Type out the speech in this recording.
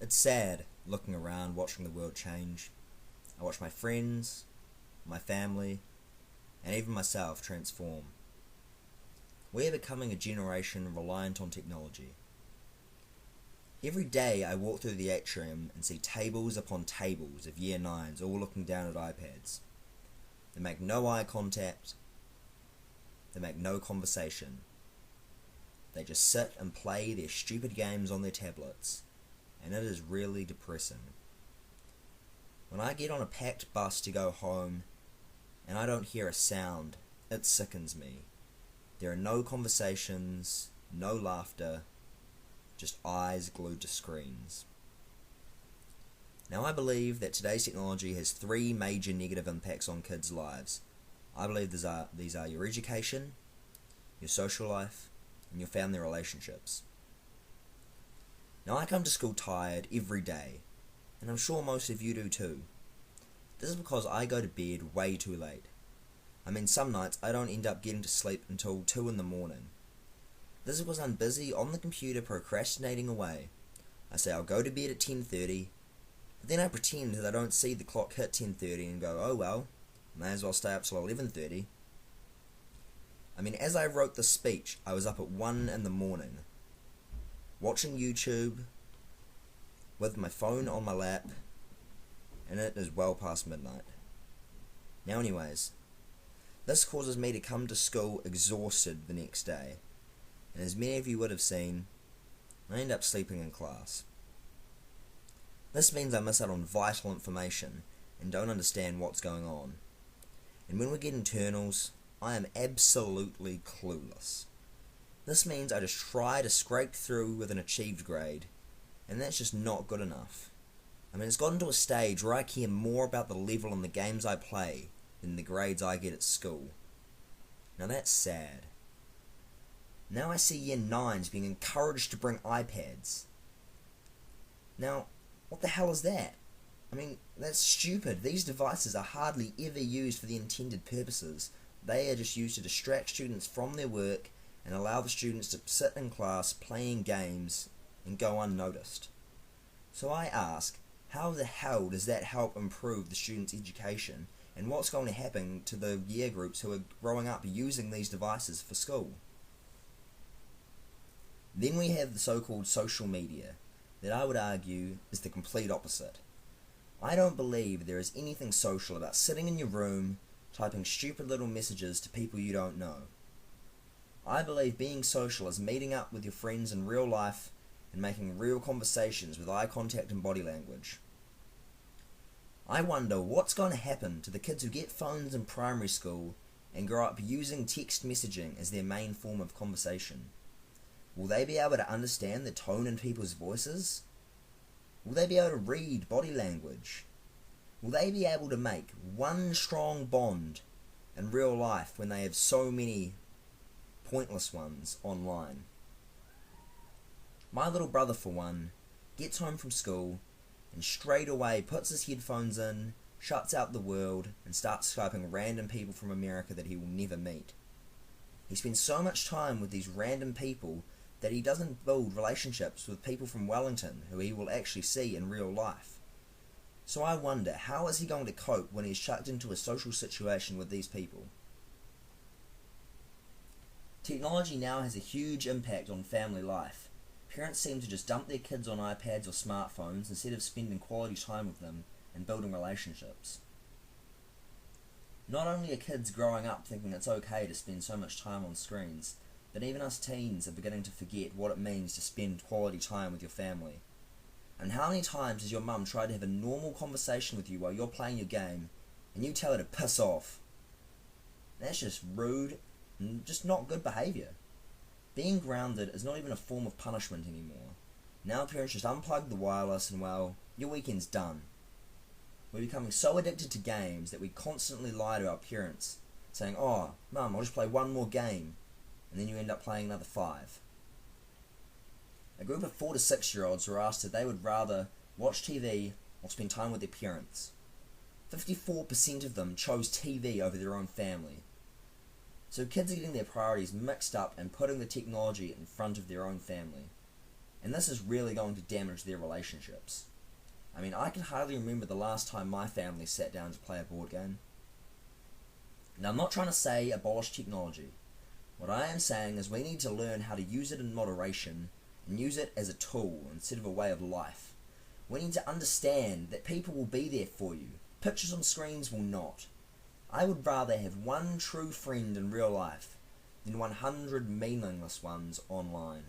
It's sad looking around, watching the world change. I watch my friends, my family, and even myself transform. We are becoming a generation reliant on technology. Every day I walk through the atrium and see tables upon tables of year 9s all looking down at iPads. They make no eye contact. They make no conversation. They just sit and play their stupid games on their tablets, and it is really depressing. When I get on a packed bus to go home and I don't hear a sound, it sickens me. There are no conversations, no laughter, just eyes glued to screens. Now I believe that today's technology has 3 major negative impacts on kids' lives. I believe these are your education, your social life, and your family relationships. Now I come to school tired every day, and I'm sure most of you do too. This is because I go to bed way too late. I mean, some nights I don't end up getting to sleep until 2 in the morning. This is because I'm busy on the computer procrastinating away. I say I'll go to bed at 10:30, but then I pretend that I don't see the clock hit 10:30 and go, oh well, may as well stay up till 11:30. I mean, as I wrote this speech, I was up at 1 in the morning, watching YouTube, with my phone on my lap, and it is well past midnight. Now anyways, this causes me to come to school exhausted the next day, and as many of you would have seen, I end up sleeping in class. This means I miss out on vital information and don't understand what's going on. And when we get internals, I am absolutely clueless. This means I just try to scrape through with an achieved grade, and that's just not good enough. I mean, it's gotten to a stage where I care more about the level in the games I play than the grades I get at school. Now that's sad. Now I see year 9s being encouraged to bring iPads. Now, what the hell is that? I mean, that's stupid. These devices are hardly ever used for the intended purposes. They are just used to distract students from their work and allow the students to sit in class playing games and go unnoticed. So I ask, how the hell does that help improve the students' education, and what's going to happen to the year groups who are growing up using these devices for school? Then we have the so-called social media, that I would argue is the complete opposite. I don't believe there is anything social about sitting in your room, typing stupid little messages to people you don't know. I believe being social is meeting up with your friends in real life and making real conversations with eye contact and body language. I wonder what's going to happen to the kids who get phones in primary school and grow up using text messaging as their main form of conversation. Will they be able to understand the tone in people's voices? Will they be able to read body language? Will they be able to make one strong bond in real life when they have so many pointless ones online? My little brother, for one, gets home from school and straight away puts his headphones in, shuts out the world, and starts Skyping random people from America that he will never meet. He spends so much time with these random people that he doesn't build relationships with people from Wellington who he will actually see in real life. So I wonder, how is he going to cope when he's chucked into a social situation with these people? Technology now has a huge impact on family life. Parents seem to just dump their kids on iPads or smartphones instead of spending quality time with them and building relationships. Not only are kids growing up thinking it's okay to spend so much time on screens, but even us teens are beginning to forget what it means to spend quality time with your family. And how many times has your mum tried to have a normal conversation with you while you're playing your game, and you tell her to piss off? That's just rude and just not good behaviour. Being grounded is not even a form of punishment anymore. Now parents just unplug the wireless and, well, your weekend's done. We're becoming so addicted to games that we constantly lie to our parents, saying, oh, Mum, I'll just play one more game, and then you end up playing another 5. A group of 4 to 6 year olds were asked if they would rather watch TV or spend time with their parents. 54% of them chose TV over their own family. So kids are getting their priorities mixed up and putting the technology in front of their own family. and this is really going to damage their relationships. I mean, I can hardly remember the last time my family sat down to play a board game. Now, I'm not trying to say abolish technology. What I am saying is we need to learn how to use it in moderation and use it as a tool instead of a way of life. We need to understand that people will be there for you. Pictures on screens will not. I would rather have one true friend in real life than 100 meaningless ones online.